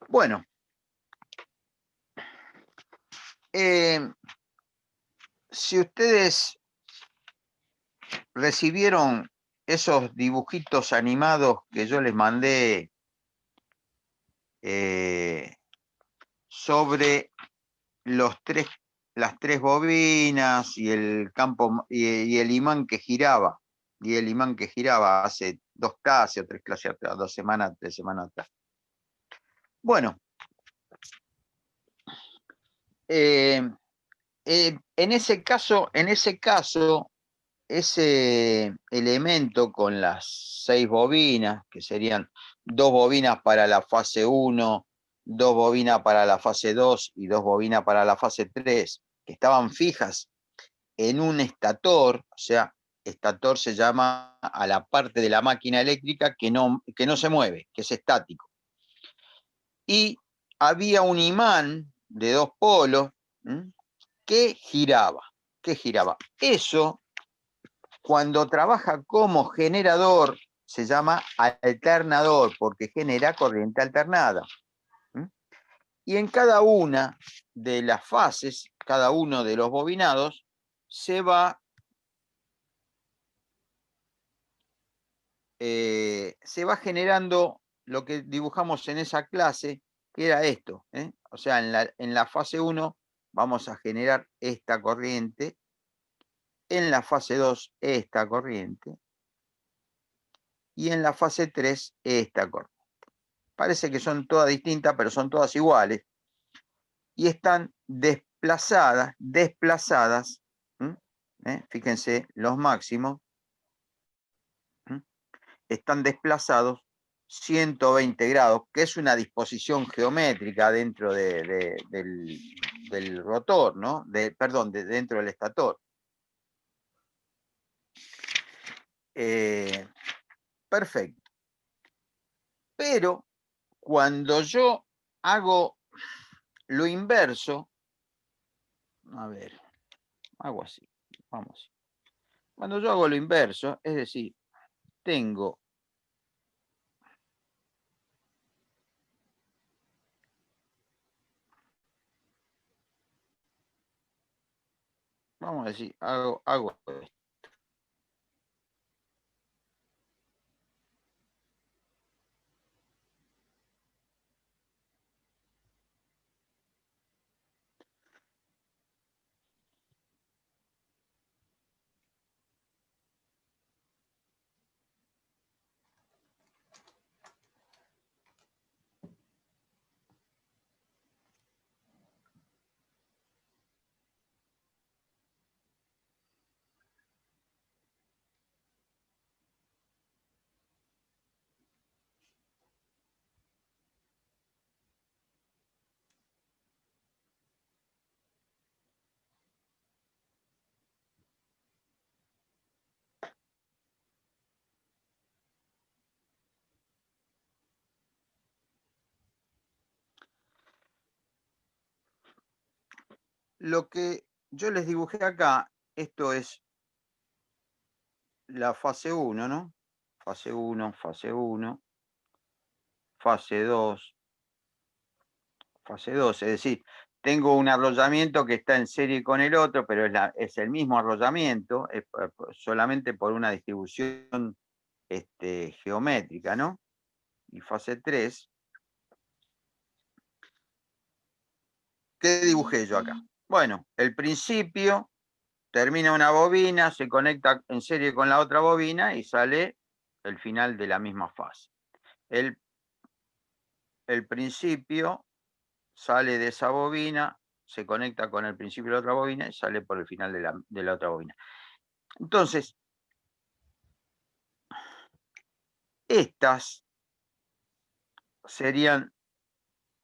Bueno, si ustedes recibieron esos dibujitos animados que yo les mandé sobre las tres bobinas y el campo y el imán que giraba, hace 2 clases o 3 clases atrás, 2 semanas, 3 semanas atrás. Bueno, en ese caso, ese elemento con las 6 bobinas, que serían 2 bobinas para la fase 1, 2 bobinas para la fase 2 y 2 bobinas para la fase 3, que estaban fijas en un estator, o sea, estator se llama a la parte de la máquina eléctrica que no se mueve, que es estático. Y había un imán de 2 polos que giraba, Eso, cuando trabaja como generador, se llama alternador, porque genera corriente alternada. Y en cada una de las fases, cada uno de los bobinados, se va generando lo que dibujamos en esa clase, que era esto. O sea, en la fase 1 vamos a generar esta corriente, en la fase 2 esta corriente, y en la fase 3 esta corriente. Parece que son todas distintas, pero son todas iguales, y están desplazadas, fíjense, los máximos, están desplazados 120 grados, que es una disposición geométrica dentro del rotor, ¿no? Perdón, dentro del estator. Perfecto. Pero cuando yo hago lo inverso, a ver, hago así, vamos. Cuando yo hago lo inverso, es decir, tengo vamos a decir, hago esto. Lo que yo les dibujé acá, esto es la fase 1, ¿no? Fase 1, fase 1, fase 2, fase 2, es decir, tengo un arrollamiento que está en serie con el otro, pero es el mismo arrollamiento, solamente por una distribución geométrica, ¿no? Y fase 3, ¿qué dibujé yo acá? Bueno, el principio, termina una bobina, se conecta en serie con la otra bobina y sale el final de la misma fase. El principio sale de esa bobina, se conecta con el principio de la otra bobina y sale por el final de la otra bobina. Entonces, estas serían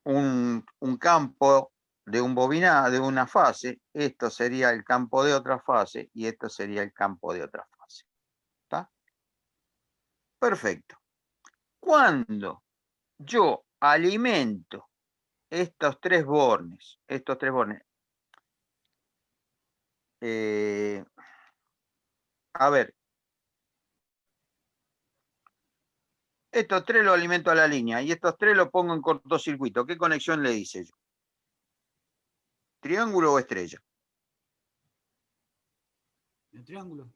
un campo de un bobina, de una fase, esto sería el campo de otra fase y esto sería el campo de otra fase. ¿Está? Perfecto. Cuando yo alimento estos tres bornes, a ver, Estos tres los alimento a la línea y estos tres los pongo en cortocircuito. ¿Qué conexión le hice yo? ¿Triángulo o estrella? El triángulo.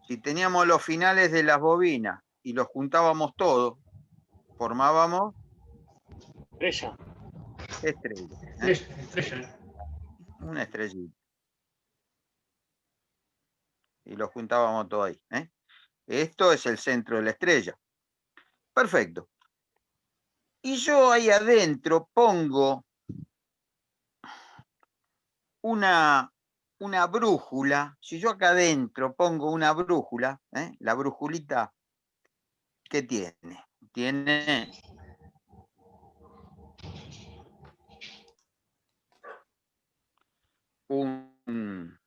Si teníamos los finales de las bobinas y los juntábamos todos, formábamos Estrella. estrella. Estrella. Una estrellita. Y los juntábamos todo ahí. Esto es el centro de la estrella. Perfecto. Y yo ahí adentro pongo una brújula. Si yo acá adentro pongo una brújula, la brújulita, ¿qué tiene? Tiene un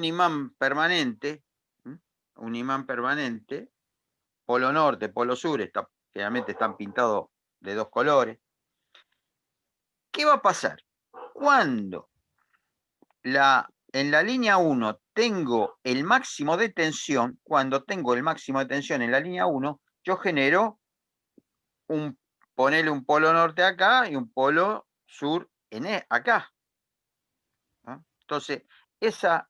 imán permanente, polo norte, polo sur, generalmente están pintados de dos colores. ¿Qué va a pasar? Cuando en la línea 1 tengo el máximo de tensión, en la línea 1, yo genero ponerle un polo norte acá y un polo sur acá. ¿No? Entonces, esa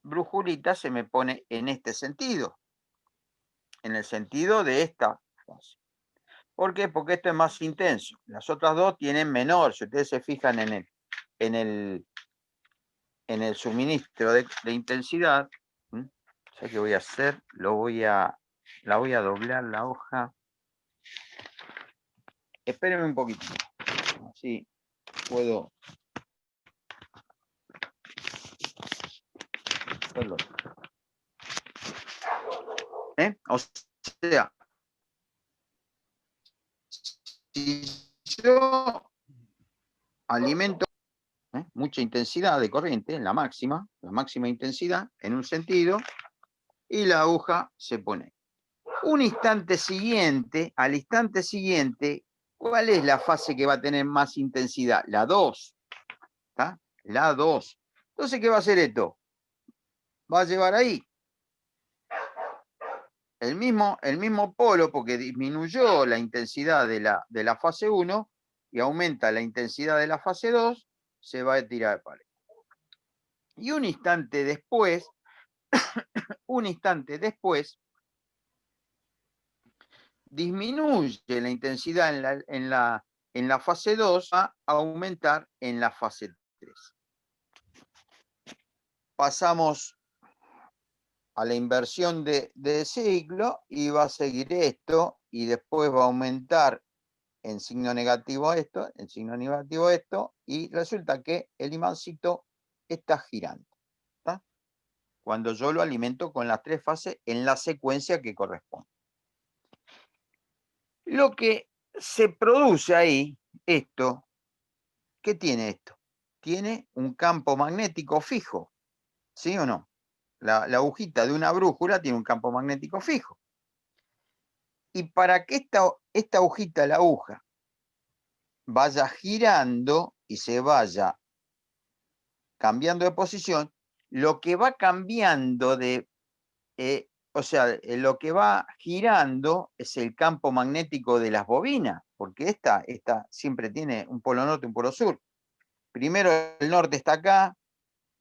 brujulita se me pone en este sentido, en el sentido de esta fase. ¿Por qué? Porque esto es más intenso. Las otras dos tienen menor. Si ustedes se fijan en el suministro de intensidad, ¿sabes qué voy a hacer? La voy a doblar la hoja. Espérenme un poquito. Así puedo hacerlo. O sea, si yo alimento mucha intensidad de corriente, la máxima intensidad en un sentido, y la aguja se pone. Al instante siguiente, ¿cuál es la fase que va a tener más intensidad? La 2. ¿Está? La 2. Entonces, ¿qué va a hacer esto? Va a llevar ahí el mismo polo, porque disminuyó la intensidad de la fase 1 y aumenta la intensidad de la fase 2, se va a tirar para ahí. Y un instante después, disminuye la intensidad en la fase 2 a aumentar en la fase 3. Pasamos a la inversión de ciclo y va a seguir esto y después va a aumentar en signo negativo esto, y resulta que el imancito está girando. ¿Está? Cuando yo lo alimento con las tres fases en la secuencia que corresponde. Lo que se produce ahí, esto, ¿qué tiene esto? Tiene un campo magnético fijo, ¿sí o no? La agujita de una brújula tiene un campo magnético fijo. Y para que esta agujita, la aguja, vaya girando y se vaya cambiando de posición, lo que va cambiando lo que va girando es el campo magnético de las bobinas, porque esta siempre tiene un polo norte y un polo sur. Primero el norte está acá,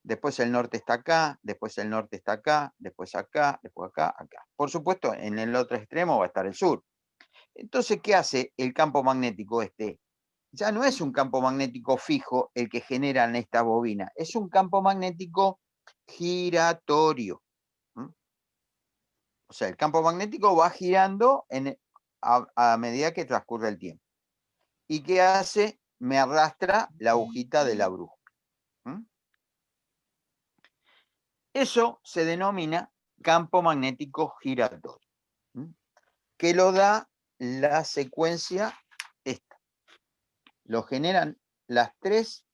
después el norte está acá, después el norte está acá, después acá, después acá, acá. Por supuesto, en el otro extremo va a estar el sur. Entonces, ¿qué hace el campo magnético este? Ya no es un campo magnético fijo el que generan estas bobinas, es un campo magnético giratorio. O sea, el campo magnético va girando a medida que transcurre el tiempo. ¿Y qué hace? Me arrastra la agujita de la brújula. Eso se denomina campo magnético giratorio, que lo da la secuencia esta. Lo generan las tres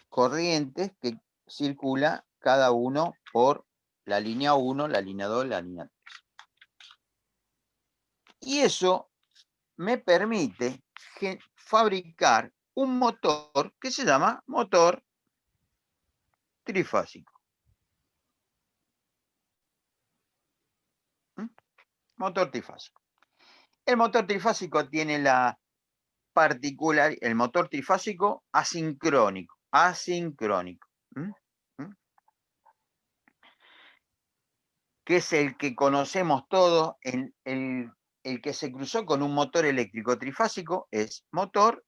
corrientes que circula cada uno por la línea 1, la línea 2, la línea 3. Y eso me permite fabricar un motor que se llama motor trifásico. Motor trifásico. El motor trifásico tiene la particular, el motor trifásico asincrónico. Asincrónico. Que es el que conocemos todos, el que se cruzó con un motor eléctrico trifásico es motor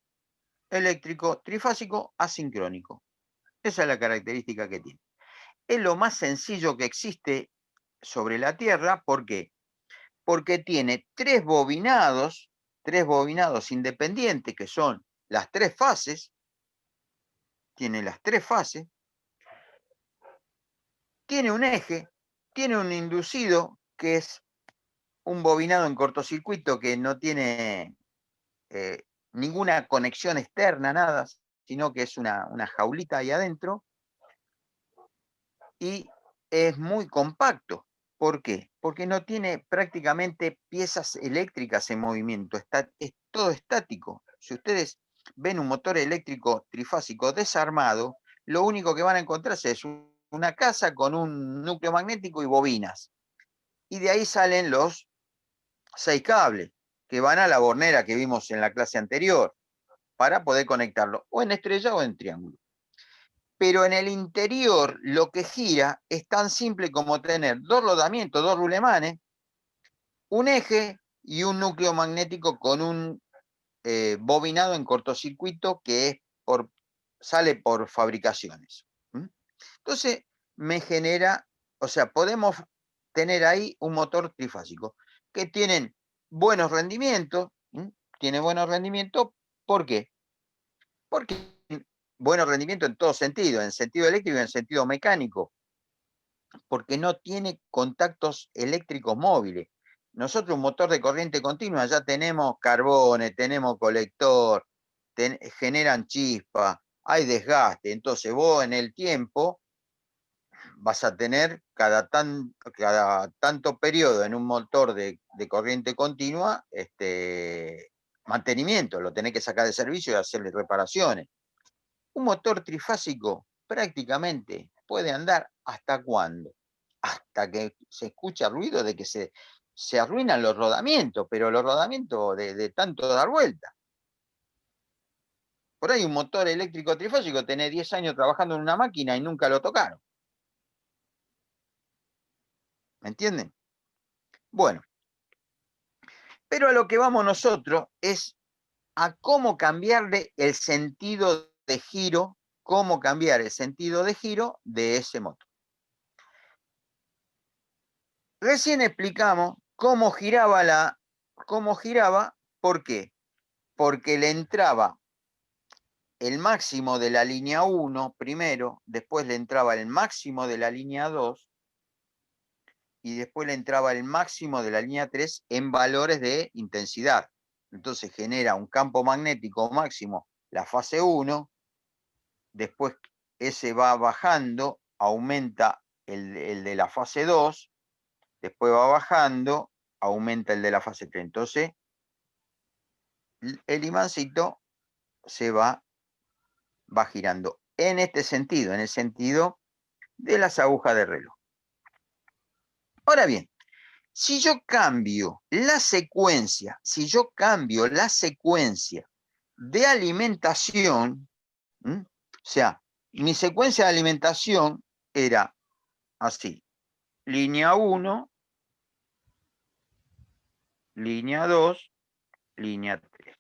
eléctrico trifásico asincrónico. Esa es la característica que tiene. Es lo más sencillo que existe sobre la Tierra. ¿Por qué? Porque tiene tres bobinados independientes, que son las tres fases. Tiene las tres fases. Tiene un eje, tiene un inducido, que es un bobinado en cortocircuito que no tiene ninguna conexión externa, nada, sino que es una jaulita ahí adentro, y es muy compacto. ¿Por qué? Porque no tiene prácticamente piezas eléctricas en movimiento, es todo estático. Si ustedes ven un motor eléctrico trifásico desarmado, lo único que van a encontrarse es una casa con un núcleo magnético y bobinas. Y de ahí salen los 6 cables que van a la bornera que vimos en la clase anterior para poder conectarlo o en estrella o en triángulo. Pero en el interior lo que gira es tan simple como tener dos rodamientos, dos rulemanes, un eje y un núcleo magnético con un bobinado en cortocircuito que sale por fabricaciones. Entonces me genera, o sea, podemos tener ahí un motor trifásico que tienen buenos rendimientos. Tiene buenos rendimientos. ¿Por qué? Porque buenos rendimientos en todo sentido, en sentido eléctrico y en sentido mecánico, porque no tiene contactos eléctricos móviles. Nosotros un motor de corriente continua ya tenemos carbones, tenemos colector, generan chispa, hay desgaste. Entonces vos en el tiempo vas a tener cada tanto periodo en un motor de corriente continua mantenimiento, lo tenés que sacar de servicio y hacerle reparaciones. Un motor trifásico prácticamente puede andar ¿hasta cuándo? Hasta que se escucha ruido de que se arruinan los rodamientos, pero los rodamientos de tanto dar vuelta. Por ahí un motor eléctrico trifásico tenés 10 años trabajando en una máquina y nunca lo tocaron. ¿Me entienden? Bueno, pero a lo que vamos nosotros es a cómo cambiarle el sentido de giro, cómo cambiar el sentido de giro de ese motor. Recién explicamos cómo giraba, ¿por qué? Porque le entraba el máximo de la línea 1 primero, después le entraba el máximo de la línea 2 y después le entraba el máximo de la línea 3 en valores de intensidad. Entonces genera un campo magnético máximo la fase 1, después ese va bajando, aumenta el de la fase 2, después va bajando, aumenta el de la fase 3. Entonces, el imancito se va girando en este sentido, en el sentido de las agujas de reloj. Ahora bien, si yo cambio la secuencia, de alimentación, o sea, mi secuencia de alimentación era así: línea 1, línea 2, línea 3.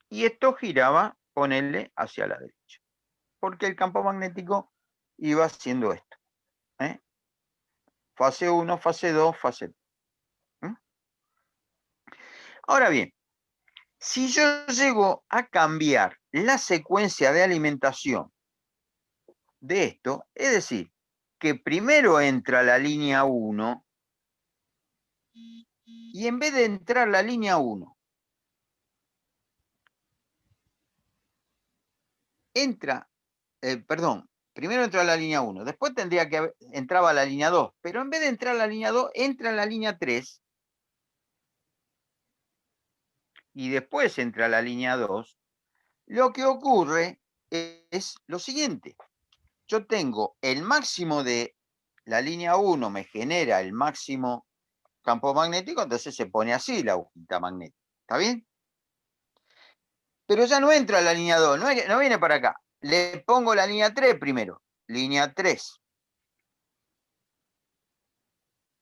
Y esto giraba, ponerle hacia la derecha, porque el campo magnético iba haciendo esto. Fase 1, fase 2, fase 3. Ahora bien, si yo llego a cambiar la secuencia de alimentación de esto, es decir, que primero entra la línea 1 y en vez de entrar la línea 1, primero entra la línea 1, después tendría que entraba la línea 2, pero en vez de entrar la línea 2, entra la línea 3 y después entra la línea 2, lo que ocurre es lo siguiente: yo tengo el máximo de la línea 1, me genera el máximo campo magnético, entonces se pone así la agujita magnética. ¿Está bien? Pero ya no entra la línea 2, no viene para acá. Le pongo la línea 3 primero. Línea 3.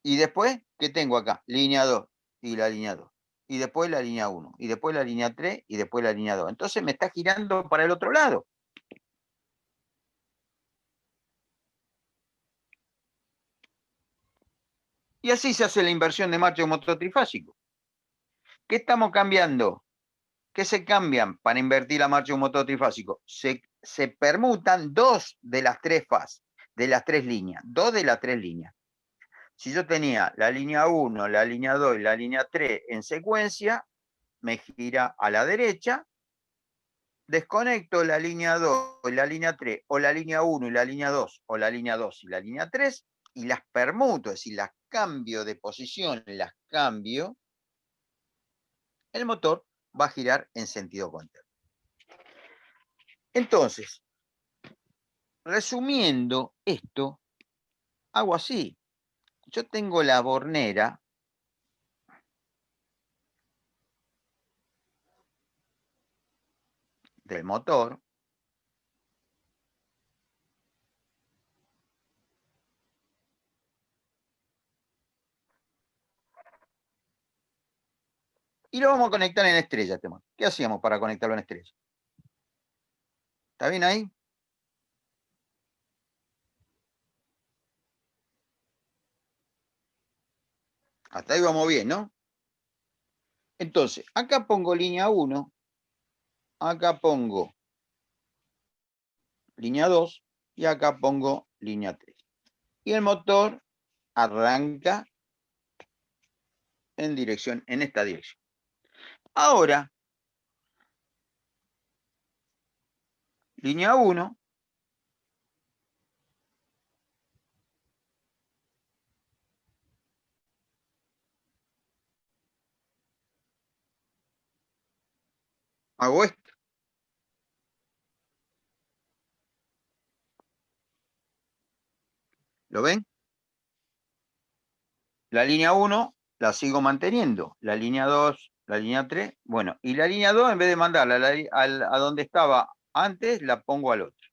Y después, ¿qué tengo acá? Línea 2 y la línea 2. Y después la línea 1. Y después la línea 3 y después la línea 2. Entonces me está girando para el otro lado. Y así se hace la inversión de marcha de un motor trifásico. ¿Qué estamos cambiando? ¿Qué se cambian para invertir la marcha de un motor trifásico? Se permutan dos de las tres fases, de las tres líneas. Dos de las tres líneas. Si yo tenía la línea 1, la línea 2 y la línea 3 en secuencia, me gira a la derecha, desconecto la línea 2 y la línea 3, o la línea 1 y la línea 2, o la línea 2 y la línea 3, y las permuto, es decir, las cambio de posición, las cambio, el motor va a girar en sentido contrario. Entonces, resumiendo esto, hago así. Yo tengo la bornera del motor, y lo vamos a conectar en estrella. ¿Qué hacíamos para conectarlo en estrella? ¿Está bien ahí? Hasta ahí vamos bien, ¿no? Entonces, acá pongo línea 1, acá pongo línea 2 y acá pongo línea 3. Y el motor arranca en esta dirección. Ahora, línea 1, hago esto. ¿Lo ven? La línea 1 la sigo manteniendo. La línea 2, la línea 3. Bueno, y la línea 2, en vez de mandarla a donde estaba antes, la pongo al otro.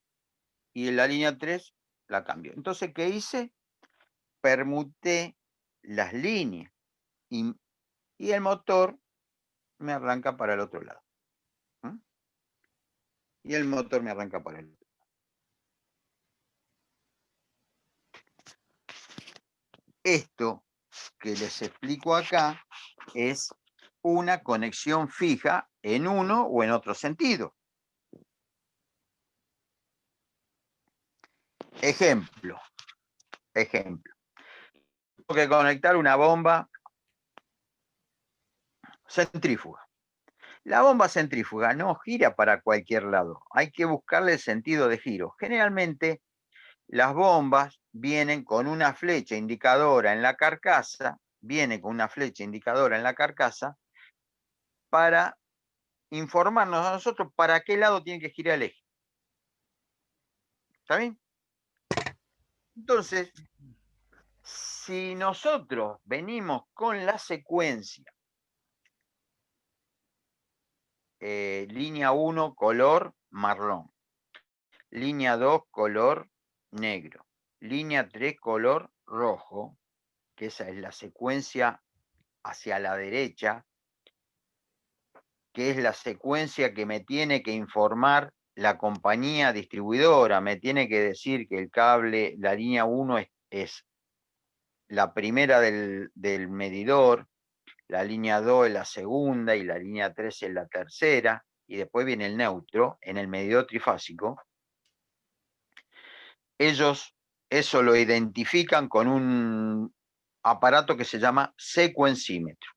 Y en la línea 3 la cambio. Entonces, ¿qué hice? Permuté las líneas. Y el motor me arranca para el otro lado. ¿Mm? Y el motor me arranca para el otro lado. Esto que les explico acá es una conexión fija en uno o en otro sentido. Ejemplo. Tengo que conectar una bomba centrífuga. La bomba centrífuga no gira para cualquier lado. Hay que buscarle el sentido de giro. Generalmente las bombas vienen con una flecha indicadora en la carcasa, para informarnos a nosotros para qué lado tiene que girar el eje. ¿Está bien? Entonces, si nosotros venimos con la secuencia línea 1 color marrón, línea 2 color negro, línea 3 color rojo, que esa es la secuencia hacia la derecha, que es la secuencia que me tiene que informar la compañía distribuidora, me tiene que decir que el cable, la línea 1 es la primera del medidor, la línea 2 es la segunda y la línea 3 es la tercera, y después viene el neutro en el medidor trifásico. Ellos eso lo identifican con un aparato que se llama secuencímetro,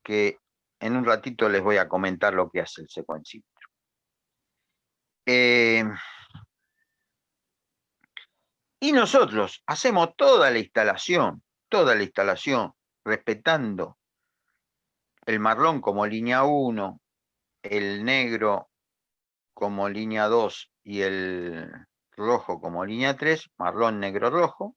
que en un ratito les voy a comentar lo que hace el secuencímetro. Y nosotros hacemos toda la instalación, respetando el marrón como línea 1, el negro como línea 2 y el rojo como línea 3, marrón, negro, rojo.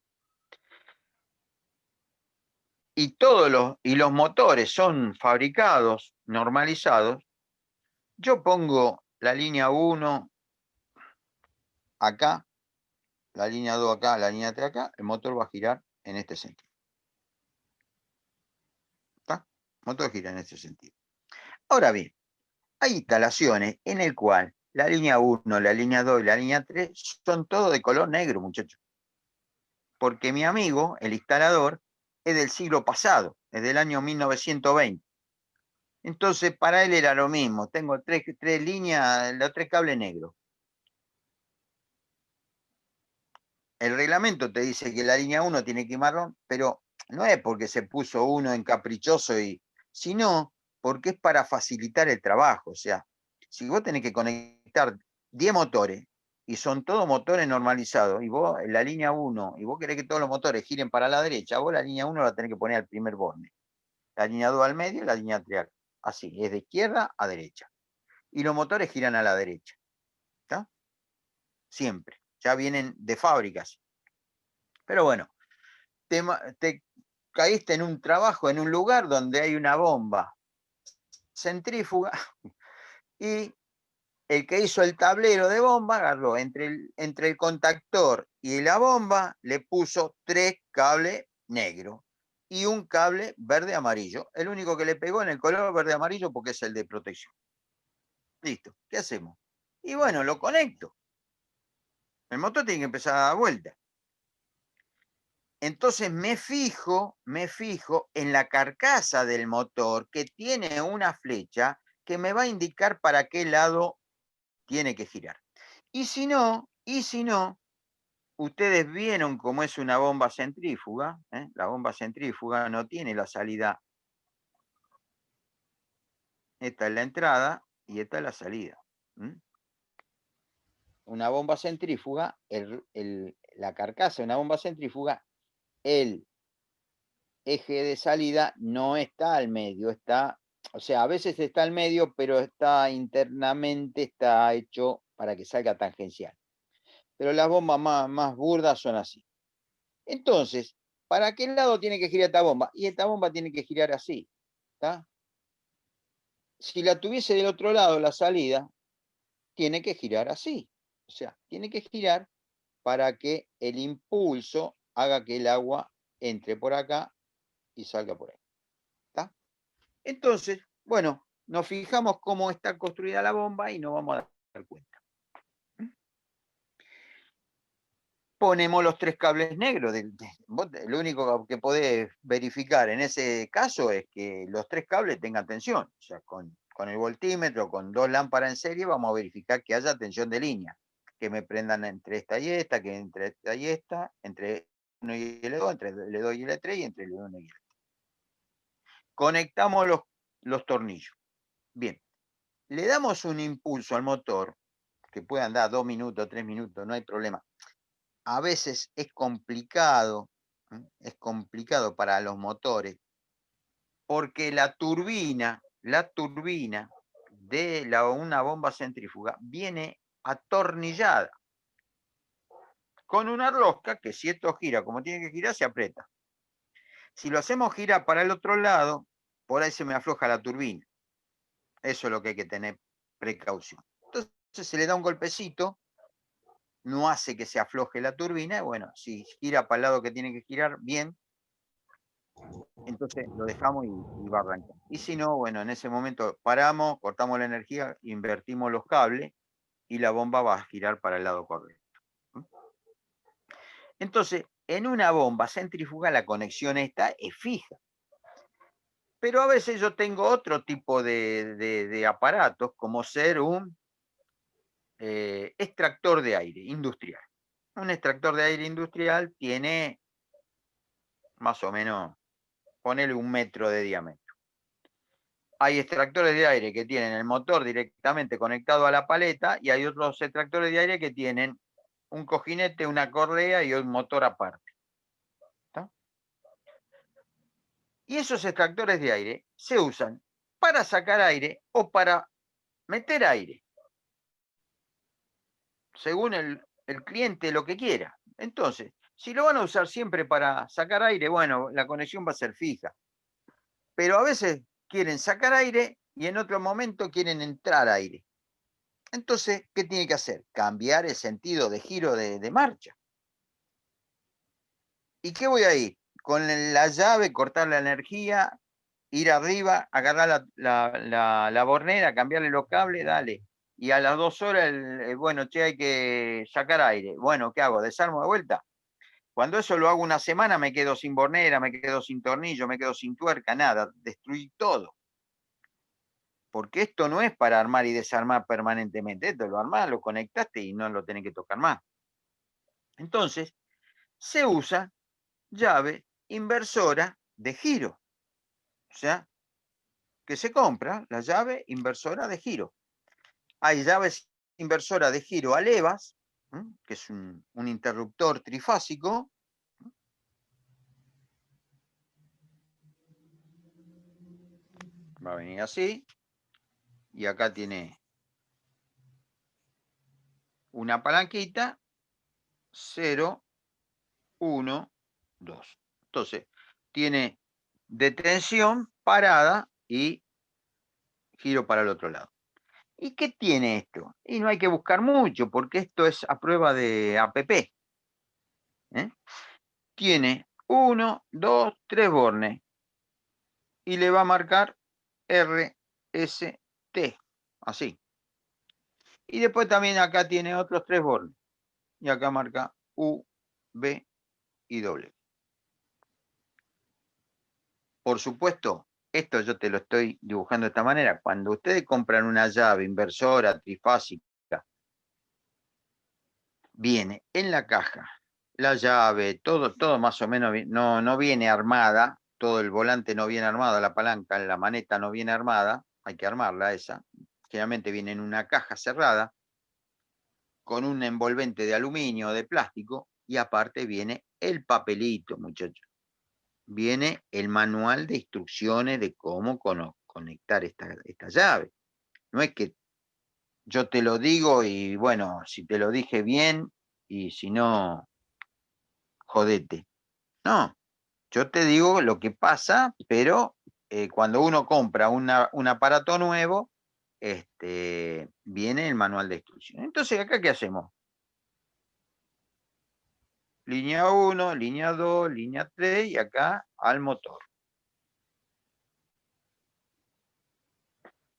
Y los motores son fabricados, normalizados. Yo pongo la línea 1 acá, la línea 2 acá, la línea 3 acá, el motor va a girar en este sentido. ¿Está? El motor gira en este sentido. Ahora bien, hay instalaciones en el cual la línea 1, la línea 2 y la línea 3 son todo de color negro, muchachos. Porque mi amigo, el instalador, es del siglo pasado, es del año 1920. Entonces, para él era lo mismo. Tengo tres líneas, los 3 cables negros. El reglamento te dice que la línea 1 tiene que ir marrón, pero no es porque se puso uno en caprichoso, sino porque es para facilitar el trabajo. O sea, si vos tenés que conectar 10 motores y son todos motores normalizados, y vos en la línea 1, y vos querés que todos los motores giren para la derecha, vos la línea 1 la tenés que poner al primer borne. La línea 2 al medio y la línea 3 así, es de izquierda a derecha. Y los motores giran a la derecha. ¿Está? Siempre. Ya vienen de fábricas. Pero bueno, te caíste en un trabajo, en un lugar donde hay una bomba centrífuga y el que hizo el tablero de bomba agarró entre el contactor y la bomba, le puso 3 cables negros y un cable verde amarillo. El único que le pegó en el color verde amarillo porque es el de protección. Listo, ¿qué hacemos? Y bueno, lo conecto. El motor tiene que empezar a dar vuelta. Entonces me fijo en la carcasa del motor que tiene una flecha que me va a indicar para qué lado tiene que girar. Y si no, ustedes vieron cómo es una bomba centrífuga. La bomba centrífuga no tiene la salida. Esta es la entrada y esta es la salida. Una bomba centrífuga, la carcasa de una bomba centrífuga, el eje de salida no está al medio, o sea, a veces está al medio, pero está internamente, está hecho para que salga tangencial. Pero las bombas más burdas son así. Entonces, ¿para qué lado tiene que girar esta bomba? Y esta bomba tiene que girar así, ¿está? Si la tuviese del otro lado, la salida, tiene que girar así. O sea, tiene que girar para que el impulso haga que el agua entre por acá y salga por ahí. ¿Está? Entonces, bueno, nos fijamos cómo está construida la bomba y nos vamos a dar cuenta. Ponemos los 3 cables negros. Lo único que podés verificar en ese caso es que los 3 cables tengan tensión. O sea, con el voltímetro, con 2 lámparas en serie, vamos a verificar que haya tensión de línea. Que me prendan entre esta y esta, que entre esta y esta, entre L1 y L2, entre L2 y L3 y entre L1 y L3. Conectamos los tornillos. Bien, le damos un impulso al motor, que puede andar 2 minutos, 3 minutos, no hay problema. A veces es complicado para los motores, porque la turbina de una bomba centrífuga viene atornillada con una rosca que, si esto gira como tiene que girar, se aprieta. Si lo hacemos girar para el otro lado, por ahí se me afloja la turbina. Eso es lo que hay que tener precaución. Entonces se le da un golpecito, no hace que se afloje la turbina, y bueno, si gira para el lado que tiene que girar bien, entonces lo dejamos y va a arrancar. Y si no, bueno, en ese momento paramos, cortamos la energía, invertimos los cables y la bomba va a girar para el lado correcto. Entonces, en una bomba centrífuga la conexión esta es fija. Pero a veces yo tengo otro tipo de aparatos, como ser un extractor de aire industrial. Un extractor de aire industrial tiene más o menos, ponele 1 metro de diámetro. Hay extractores de aire que tienen el motor directamente conectado a la paleta y hay otros extractores de aire que tienen un cojinete, una correa y un motor aparte. ¿Está? Y esos extractores de aire se usan para sacar aire o para meter aire. según el cliente lo que quiera. Entonces, si lo van a usar siempre para sacar aire, bueno, la conexión va a ser fija. Pero a veces quieren sacar aire y en otro momento quieren entrar aire. Entonces, ¿qué tiene que hacer? Cambiar el sentido de giro de marcha. ¿Y qué voy a ir? Con la llave, cortar la energía, ir arriba, agarrar la bornera, cambiarle los cables, dale. Y a las 2 horas, bueno, che, hay que sacar aire. Bueno, ¿qué hago? ¿Desarmo de vuelta? Cuando eso lo hago una semana, me quedo sin bornera, me quedo sin tornillo, me quedo sin tuerca, nada. Destruí todo. Porque esto no es para armar y desarmar permanentemente. Esto lo armás, lo conectaste y no lo tenés que tocar más. Entonces, se usa llave inversora de giro. O sea, que se compra la llave inversora de giro. Hay llaves inversoras de giro a levas, que es un interruptor trifásico. Va a venir así. Y acá tiene una palanquita, 0, 1, 2. Entonces, tiene detención, parada y giro para el otro lado. ¿Y qué tiene esto? Y no hay que buscar mucho, porque esto es a prueba de APP. Tiene 1, 2, 3 bornes. Y le va a marcar RST, así. Y después también acá tiene otros 3 bornes. Y acá marca U, B y W. Por supuesto, esto yo te lo estoy dibujando de esta manera. Cuando ustedes compran una llave inversora trifásica, viene en la caja la llave, todo más o menos, no viene armada, todo el volante no viene armado, la palanca, la maneta no viene armada, hay que armarla esa. Generalmente viene en una caja cerrada, con un envolvente de aluminio o de plástico, y aparte viene el papelito, muchachos. Viene el manual de instrucciones de cómo conectar esta llave. No es que yo te lo digo y bueno, si te lo dije bien y si no, jodete. No, yo te digo lo que pasa, pero cuando uno compra un aparato nuevo, viene el manual de instrucciones. Entonces, ¿acá qué hacemos? Línea 1, línea 2, línea 3 y acá al motor.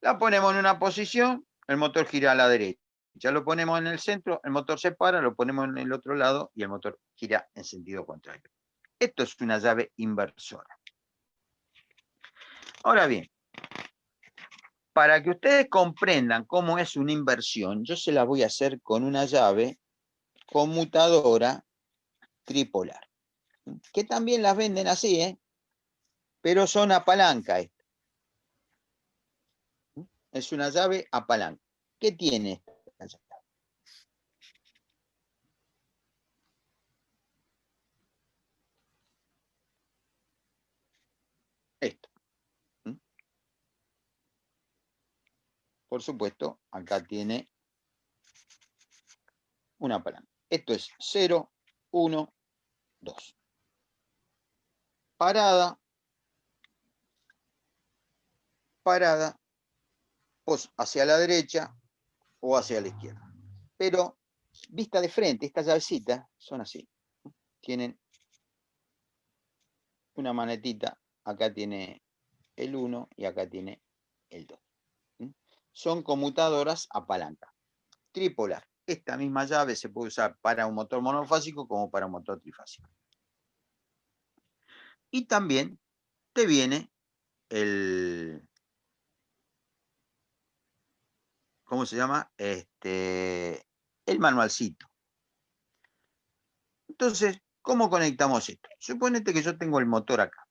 La ponemos en una posición, el motor gira a la derecha. Ya lo ponemos en el centro, el motor se para, lo ponemos en el otro lado y el motor gira en sentido contrario. Esto es una llave inversora. Ahora bien, para que ustedes comprendan cómo es una inversión, yo se la voy a hacer con una llave conmutadora tripolar, que también las venden así, pero son a palanca. Es una llave a palanca. ¿Qué tiene esta llave? Esto. Por supuesto, acá tiene una palanca. Esto es 0, 1, 2. Parada, parada, o hacia la derecha o hacia la izquierda. Pero vista de frente, estas llavecitas son así. Tienen una manetita, acá tiene el 1 y acá tiene el 2. Son conmutadoras a palanca. Tripolar. Esta misma llave se puede usar para un motor monofásico como para un motor trifásico. Y también te viene ¿cómo se llama? El manualcito. Entonces, ¿cómo conectamos esto? Suponete que yo tengo el motor acá.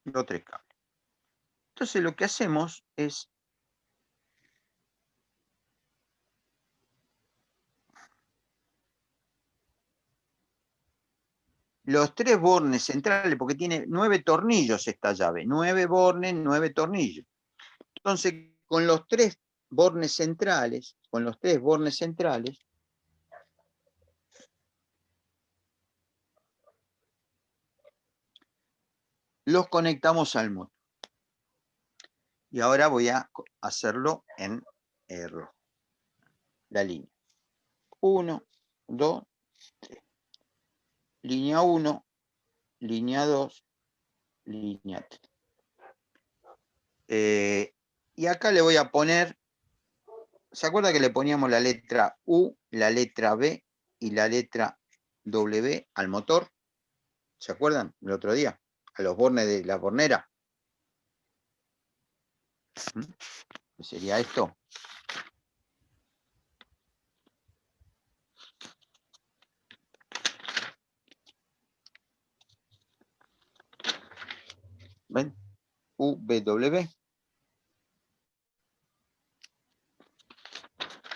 Los 3 cables. Entonces lo que hacemos es los 3 bornes centrales, porque tiene 9 tornillos esta llave, 9 bornes, 9 tornillos. Entonces, con los 3 bornes centrales, con los 3 bornes centrales, los conectamos al motor. Y ahora voy a hacerlo en rojo. La línea. 1, 2, 3. Línea 1, línea 2, línea 3. Y acá le voy a poner, ¿se acuerda que le poníamos la letra U, la letra B y la letra W al motor? ¿Se acuerdan el otro día? A los bornes de la bornera. ¿Qué sería esto? ¿Ven? UW.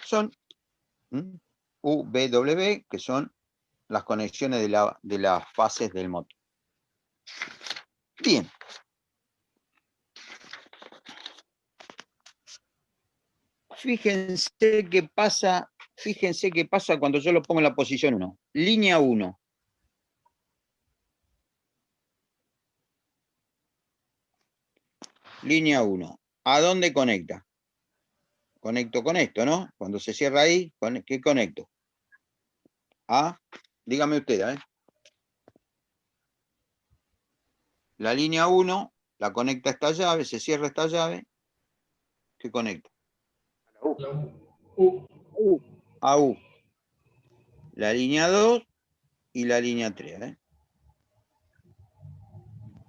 Son UW, que son las conexiones de las fases del motor. Bien. Fíjense qué pasa cuando yo lo pongo en la posición 1. Línea 1. Línea 1. ¿A dónde conecta? Conecto con esto, ¿no? Cuando se cierra ahí, ¿qué conecto? Dígame usted, ¿eh? La línea 1 la conecta esta llave, se cierra esta llave. ¿Qué conecta? A U. La línea 2 y la línea 3, ¿eh?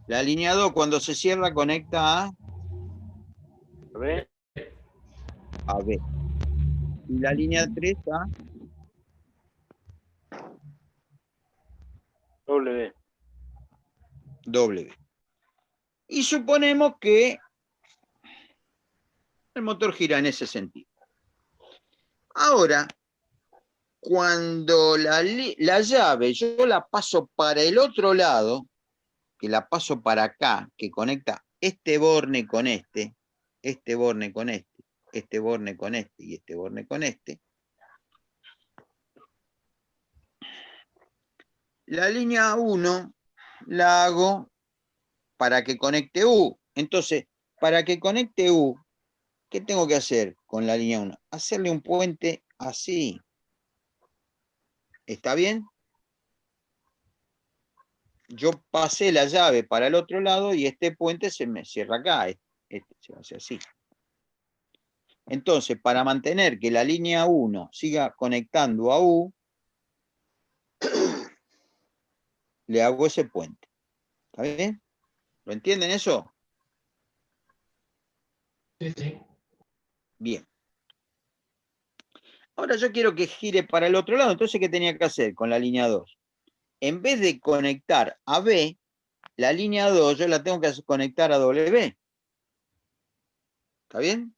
La línea 2 cuando se cierra conecta a B. B. Y la línea 3 a W. W. Y suponemos que el motor gira en ese sentido. Ahora, cuando la llave yo la paso para el otro lado, que la paso para acá, que conecta este borne con este borne con este borne con este y este borne con este, la línea 1 la hago para que conecte U. Entonces, para que conecte U, ¿qué tengo que hacer con la línea 1? Hacerle un puente así. ¿Está bien? Yo pasé la llave para el otro lado y este puente se me cierra acá. Este se hace así. Entonces, para mantener que la línea 1 siga conectando a U, le hago ese puente. ¿Está bien? ¿Lo entienden eso? Sí, sí. Bien. Ahora yo quiero que gire para el otro lado. Entonces, ¿qué tenía que hacer con la línea 2? En vez de conectar a B, la línea 2 yo la tengo que conectar a W. ¿Está bien?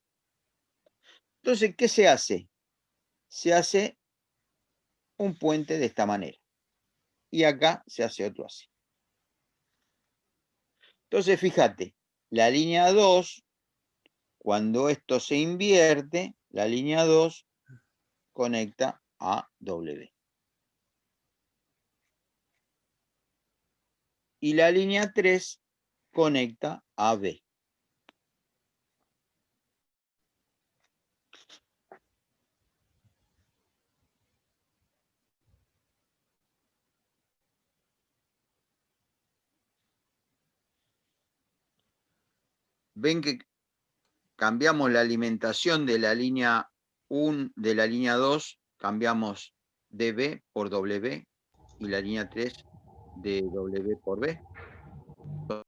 Entonces, ¿qué se hace? Se hace un puente de esta manera. Y acá se hace otro así. Entonces, fíjate, la línea 2, cuando esto se invierte, la línea 2 conecta a W. Y la línea 3 conecta a B. Ven que cambiamos la alimentación de la línea 1, de la línea 2, cambiamos DB por W y la línea 3 de W por B.